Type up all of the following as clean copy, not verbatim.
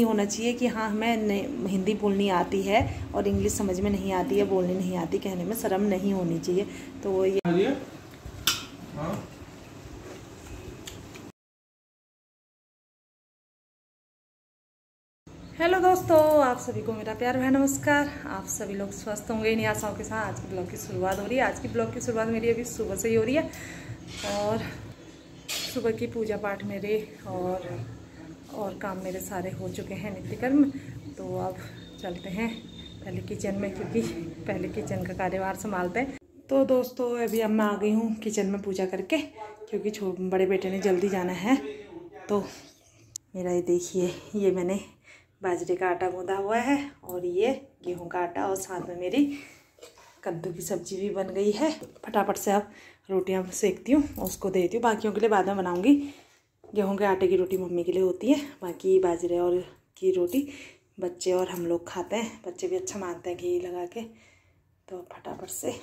होना चाहिए कि हाँ हमें हिंदी बोलनी आती है और इंग्लिश समझ में नहीं आती है, बोलनी नहीं आती, कहने में शर्म नहीं होनी चाहिए। तो ये हेलो दोस्तों, आप सभी को मेरा प्यार भरा नमस्कार। आप सभी लोग स्वस्थ होंगे इन आशाओं के साथ आज के ब्लॉग की शुरुआत हो रही है। आज की ब्लॉग की शुरुआत मेरी अभी सुबह से ही हो रही है और सुबह की पूजा पाठ मेरे और काम मेरे सारे हो चुके हैं, नित्य कर्म। तो अब चलते हैं पहले किचन में, क्योंकि पहले किचन का कार्यभार संभालते हैं। तो दोस्तों अभी अब मैं आ गई हूँ किचन में पूजा करके, क्योंकि बड़े बेटे ने जल्दी जाना है। तो मेरा ये देखिए, ये मैंने बाजरे का आटा गूंदा हुआ है और ये गेहूं का आटा, और साथ में मेरी कद्दू की सब्जी भी बन गई है। फटाफट से अब रोटियां सेकती हूँ और उसको देती हूँ, बाकियों के लिए बाद में बनाऊंगी। गेहूं के आटे की रोटी मम्मी के लिए होती है, बाकी बाजरे और की रोटी बच्चे और हम लोग खाते हैं। बच्चे भी अच्छा मानते हैं घी लगा के। तो फटाफट से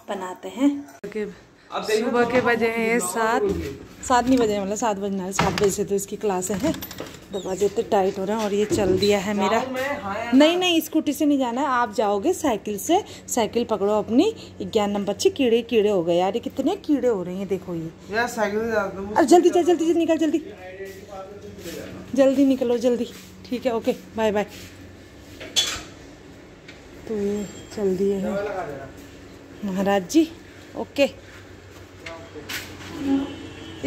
बनाते हैं। सुबह के बजे हैं 7 नहीं बजे, मतलब 7 बजना है। 7 बजे से तो इसकी क्लासें हैं। दरवाजे इतने टाइट हो रहे हैं और ये चल दिया है मेरा। नहीं स्कूटी से नहीं जाना है, आप जाओगे साइकिल से। साइकिल पकड़ो अपनी। 11 नंबर से कीड़े हो गए यार, ये कितने कीड़े हो रहे हैं, देखो ये यार। साइकिल से जाते हो। जल्दी निकल, जल्दी निकलो जल्दी। ठीक है, ओके, बाय बाय। तो ये चल दिए हैं महाराज जी। ओके,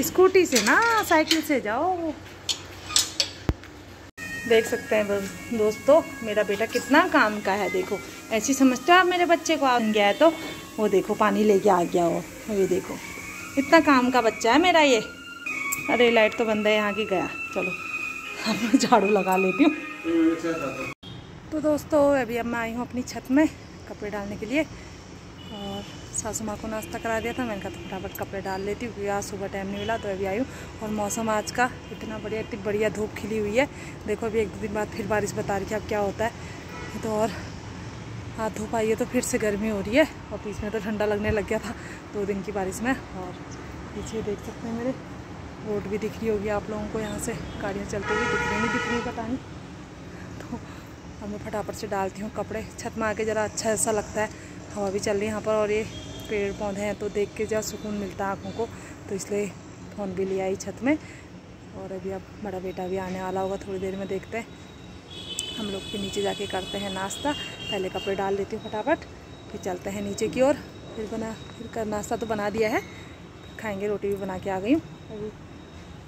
स्कूटी से ना, साइकिल से जाओ। देख सकते हैं दोस्तों मेरा बेटा कितना काम का है। देखो ऐसी समझते हो आप मेरे बच्चे को। आ गया है तो वो देखो पानी लेके आ गया हो, ये देखो इतना काम का बच्चा है मेरा ये। अरे लाइट तो बंद है यहाँ की, गया। चलो अब झाड़ू लगा लेती हूँ। तो दोस्तों अभी अब मैं आई हूँ अपनी छत में कपड़े डालने के लिए, और सासू माँ को नाश्ता करा दिया था। मैंने कहा तो फटाफट कपड़े डाल लेती हूँ, क्योंकि आज सुबह टाइम नहीं मिला। तो अभी आई हूँ और मौसम आज का इतना बढ़िया, इतनी बढ़िया धूप खिली हुई है। देखो अभी 1-2 दिन बाद फिर बारिश बता रही है, अब क्या होता है। तो और आज धूप आई है तो फिर से गर्मी हो रही है, और बीच में तो ठंडा लगने लग गया था 2 दिन की बारिश में। और पीछे देख सकते हैं मेरे रोड भी दिख रही होगी आप लोगों को, यहाँ से गाड़ियाँ चलती हुई दिख रही पता नहीं। तो अब मैं फटाफट से डालती हूँ कपड़े। छत में आके ज़रा अच्छा ऐसा लगता है, हवा भी चल रही है यहाँ पर, और ये पेड़ पौधे हैं तो देख के जरा सुकून मिलता है आँखों को। तो इसलिए फ़ोन भी ले आई छत में। और अभी अब बड़ा बेटा भी आने वाला होगा थोड़ी देर में, देखते हैं। हम लोग के नीचे जाके करते हैं नाश्ता। पहले कपड़े डाल लेती हूँ फटाफट, फिर चलते हैं नीचे की ओर। फिर नाश्ता तो बना दिया है, खाएँगे। रोटी भी बना के आ गई हूँ। अभी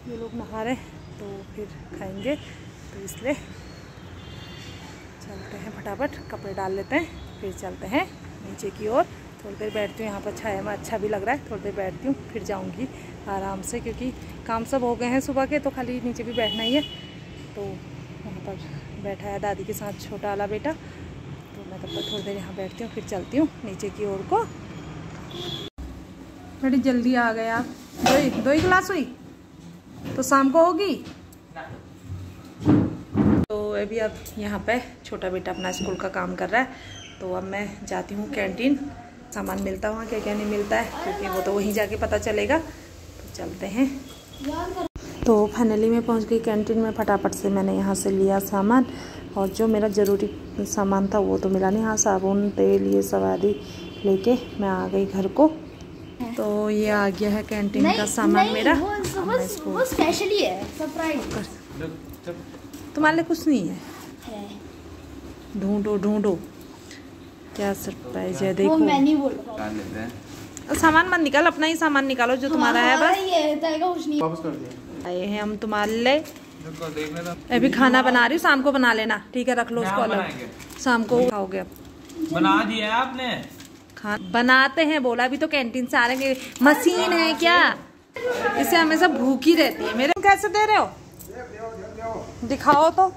ये लोग नहा रहे तो फिर खाएँगे, तो इसलिए चलते हैं फटाफट कपड़े डाल लेते हैं, फिर चलते हैं नीचे की ओर। थोड़ी देर बैठती हूँ यहाँ पर, छाया में अच्छा भी लग रहा है। थोड़ी देर बैठती हूँ, फिर जाऊँगी आराम से, क्योंकि काम सब हो गए हैं सुबह के, तो खाली नीचे भी बैठना ही है। तो वहाँ पर बैठा है दादी के साथ छोटा वाला बेटा। तो मैं तब तक थोड़ी देर यहाँ बैठती हूँ, फिर चलती हूँ नीचे की ओर को। बड़ी जल्दी आ गए आप। दो ही क्लास हुई तो शाम को होगी। तो अभी अब यहाँ पे छोटा बेटा अपना स्कूल का काम कर रहा है, तो अब मैं जाती हूँ कैंटीन। सामान मिलता है वहाँ, क्या क्या नहीं मिलता है, क्योंकि वो तो वहीं जाके पता चलेगा। तो चलते हैं। तो फाइनली मैं पहुँच गई कैंटीन में। फटाफट से मैंने यहाँ से लिया सामान, और जो मेरा ज़रूरी सामान था वो तो मिला नहीं। हाँ, साबुन, तेल, ये सब आदि लेके मैं आ गई घर को। तो ये आ गया है कैंटीन का सामान मेरा। वो स्पेशली है, सरप्राइज। तुम्हारे लिए कुछ नहीं है, ढूंढो क्या सरप्राइज है। देखो मैं नहीं बोल रहा, सामान मत निकाल, अपना ही सामान निकालो जो तुम्हारा है बस। वापस कर दिया। आए हैं हम तुम्हारे लिए। अभी खाना बना रही हूँ, शाम को बना लेना, ठीक है? रख लो उसको अलग, शाम को खाओगे। अब बना दिया आपने? बनाते हैं बोला, अभी तो कैंटीन से आ रहे हैं। मशीन है क्या? इसे हमेशा भूखी रहती है। मेरे कैसे दे रहे हो? दिखाओ तो।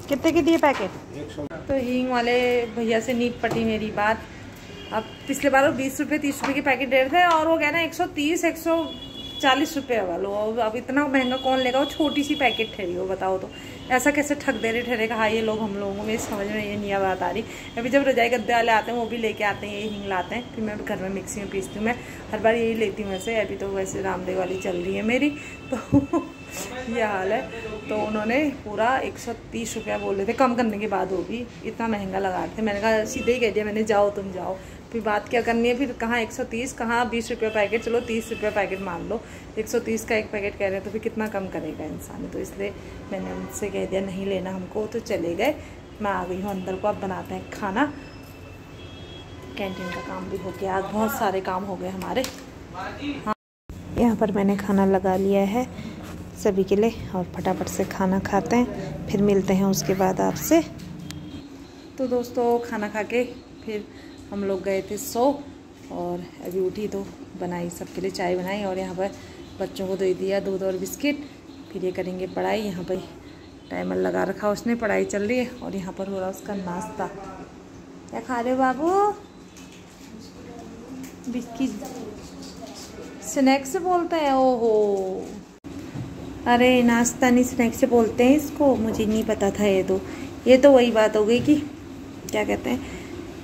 कितने की दिए पैकेट? तो हींग वाले भैया से नीट पटी मेरी बात। अब पिछले बार वो 20 रुपये 30 रुपये के पैकेट दे रहे थे, और वो कह रहे हैं 130 40 रुपये वालो। और अब इतना महंगा कौन लेगा, वो छोटी सी पैकेट ठहरी हो, बताओ तो ऐसा कैसे ठग दे रहे ठहरेगा। हाँ ये लोग हम लोगों को मेरी समझ में ये नहीं बात आ रही। अभी जब रजाई गद्दे वाले आते हैं वो भी लेके आते हैं, यही हिंग लाते हैं, फिर मैं घर में मिक्सी में पीसती हूँ। मैं हर बार यही लेती हूँ वैसे। अभी तो वैसे रामदेव वाली चल रही है मेरी, तो ये हाल है। तो उन्होंने पूरा 130 रुपया बोल रहे थे, कम करने के बाद वो भी इतना महंगा लगा रहे थे। मैंने कहा सीधे ही कह दिया मैंने, जाओ तुम जाओ, फिर बात क्या करनी है। फिर कहाँ 130, कहाँ 20 रुपये पैकेट, चलो 30 रुपये पैकेट मान लो, 130 का एक पैकेट कह रहे हैं तो फिर कितना कम करेगा इंसान। तो इसलिए मैंने उनसे कह दिया नहीं लेना हमको, तो चले गए। मैं आ गई हूँ अंदर को, अब बनाते हैं खाना। कैंटीन का काम भी हो गया, आज बहुत सारे काम हो गए हमारे। हाँ यहाँ पर मैंने खाना लगा लिया है सभी के लिए, और फटाफट से खाना खाते हैं, फिर मिलते हैं उसके बाद आपसे। तो दोस्तों खाना खा के फिर हम लोग गए थे सो, और अभी उठी तो बनाई सबके लिए चाय बनाई, और यहाँ पर बच्चों को दे दिया दूध और बिस्किट। फिर ये करेंगे पढ़ाई। यहाँ पर टाइमर लगा रखा उसने, पढ़ाई चल रही है, और यहाँ पर हो रहा उसका नाश्ता। क्या खा रहे हो बाबू? बिस्किट, स्नैक्स बोलते हैं? ओहो, अरे नाश्ता नहीं स्नैक्स बोलते हैं इसको, मुझे नहीं पता था। ये तो वही बात हो गई कि क्या कहते हैं,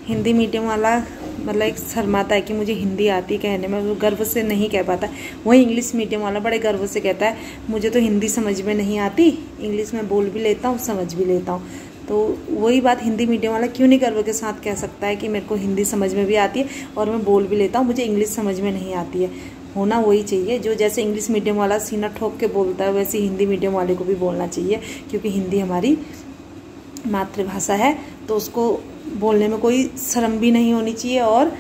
हिंदी मीडियम वाला मतलब एक शर्माता है कि मुझे हिंदी आती कहने में, वो गर्व से नहीं कह पाता। वही इंग्लिश मीडियम वाला बड़े गर्व से कहता है मुझे तो हिंदी समझ में नहीं आती, इंग्लिश में बोल भी लेता हूँ समझ भी लेता हूँ। तो वही बात हिंदी मीडियम वाला क्यों नहीं गर्व के साथ कह सकता है कि मेरे को हिंदी समझ में भी आती है और मैं बोल भी लेता हूँ, मुझे इंग्लिश समझ में नहीं आती है। होना वही चाहिए, जो जैसे इंग्लिश मीडियम वाला सीना ठोक के बोलता है वैसे हिंदी मीडियम वाले को भी बोलना चाहिए, क्योंकि हिंदी हमारी मातृभाषा है। तो उसको बोलने में कोई शर्म भी नहीं होनी चाहिए, और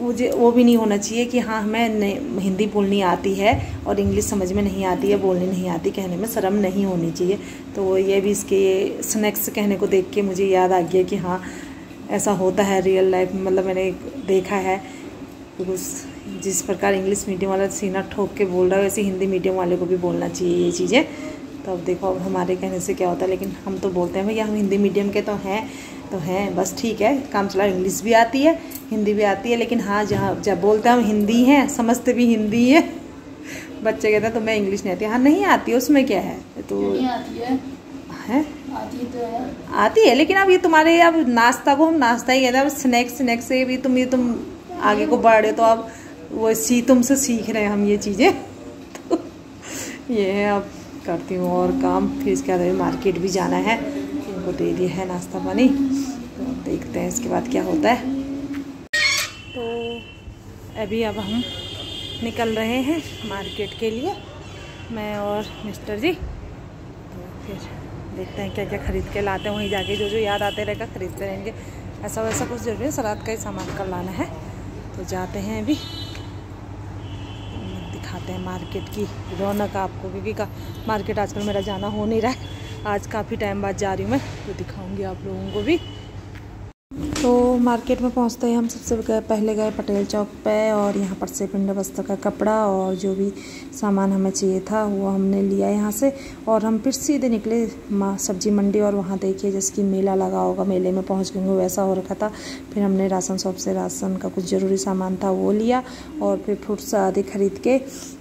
मुझे वो भी नहीं होना चाहिए कि हाँ हमें हिंदी बोलनी आती है और इंग्लिश समझ में नहीं आती है, बोलनी नहीं आती, कहने में शर्म नहीं होनी चाहिए। तो ये भी इसके ये स्नैक्स कहने को देख के मुझे याद आ गया कि हाँ ऐसा होता है रियल लाइफ में, मतलब मैंने देखा है। जिस प्रकार इंग्लिश मीडियम वाला सीना ठोक के बोल रहा है वैसे हिंदी मीडियम वाले को भी बोलना चाहिए ये चीज़ें। तो अब देखो अब हमारे कहने से क्या होता है, लेकिन हम तो बोलते हैं भैया हम हिंदी मीडियम के तो हैं बस ठीक है, काम चला। इंग्लिश भी आती है हिंदी भी आती है, लेकिन हाँ जब बोलते हैं हम हिंदी हैं समझते भी हिंदी है। बच्चे कहते हैं तुम्हें इंग्लिश नहीं आती। हाँ नहीं आती है, उसमें क्या है, तो आती है आती है, लेकिन अब ये तुम्हारे अब नाश्ता को हम नाश्ता ही कहते हैं। अब स्नैक्स से भी तुम आगे को बढ़ रहे, तो अब वो तुमसे सीख रहे हैं हम ये चीज़ें। तो ये है, अब करती हूँ और काम, फिर इसके बाद मार्केट भी जाना है। इनको दे दिया है नाश्ता पानी, तो देखते हैं इसके बाद क्या होता है। तो अभी अब हम निकल रहे हैं मार्केट के लिए, मैं और मिस्टर जी। तो फिर देखते हैं क्या क्या ख़रीद के लाते हैं, वहीं जाके जो याद आते रहेगा ख़रीदते रहेंगे। ऐसा वैसा कुछ ज़रूरी है, सलाद का ही सामान कर लाना है। तो जाते हैं अभी, दिखाते हैं मार्केट की रौनक आपको, क्योंकि मार्केट आजकल मेरा जाना हो नहीं रहा है। आज काफ़ी टाइम बाद जा रही हूँ मैं, तो दिखाऊंगी आप लोगों को भी। तो मार्केट में पहुँचते ही हम सबसे पहले गए पटेल चौक पे, और यहाँ पर से पिंड बस्तर का कपड़ा और जो भी सामान हमें चाहिए था वो हमने लिया यहाँ से। और हम फिर सीधे निकले सब्जी मंडी, और वहाँ देखिए जैसे कि मेला लगा होगा, मेले में पहुँच गए वैसा हो रखा था। फिर हमने राशन शॉप से राशन का कुछ ज़रूरी सामान था वो लिया, और फिर फ्रूट्स आदि ख़रीद के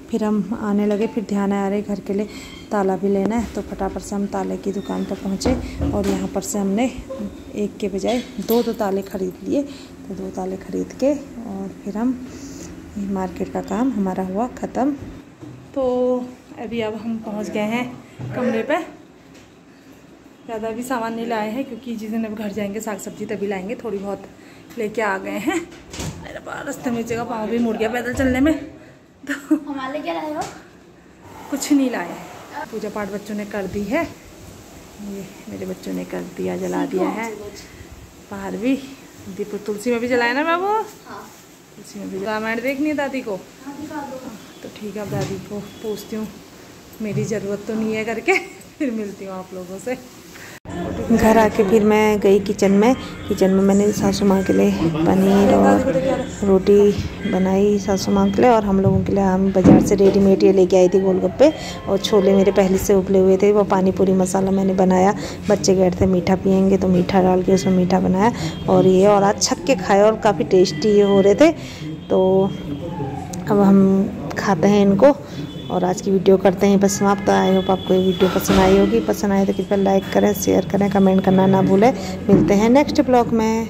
फिर हम आने लगे। फिर ध्यान आ रहे घर के लिए ताला भी लेना है, तो फटाफट से हम ताले की दुकान पर पहुँचे, और यहाँ पर से हमने एक के बजाय दो ताले ख़रीद लिए। तो 2 ताले ख़रीद के और फिर हम मार्केट का काम हमारा हुआ ख़त्म। तो अभी अब हम पहुँच गए हैं कमरे पे। ज़्यादा भी सामान नहीं लाए हैं, क्योंकि जिस दिन अब घर जाएंगे साग सब्जी तभी लाएंगे, थोड़ी बहुत लेके आ गए हैं। मेरे रास्ते में जगह पाँव भी मुड़ गया पैदल चलने में। तो हमारे क्या लाए हो? कुछ नहीं लाए। पूजा पाठ बच्चों ने कर दी है, ये मेरे बच्चों ने कर दिया, जला दिया है। बाहर भी दीप तुलसी में भी जलाया ना बाबू? हाँ। तुलसी में भी। रामायण देखनी है दादी को? हाँ, दिखा दो। तो ठीक है, अब दादी को पूछती हूँ, मेरी ज़रूरत तो नहीं है करके, फिर मिलती हूँ आप लोगों से। घर आके फिर मैं गई किचन में मैंने सासू माँ के लिए पनीर और रोटी बनाई सासू माँ के लिए, और हम लोगों के लिए हम बाज़ार से रेडीमेड ये लेके आई थी गोलगप्पे, और छोले मेरे पहले से उबले हुए थे, वो पानी पूरी मसाला मैंने बनाया। बच्चे कह रहे थे मीठा पियेंगे, तो मीठा डाल के उसमें मीठा बनाया, और ये और आज छक के खाए और काफ़ी टेस्टी ये हो रहे थे। तो अब हम खाते हैं इनको। और आज की वीडियो करते हैं बस समाप्त। आई होप आपको ये वीडियो पसंद आई होगी। पसंद आए तो कृपया लाइक करें, शेयर करें, कमेंट करना ना भूलें। मिलते हैं नेक्स्ट ब्लॉग में।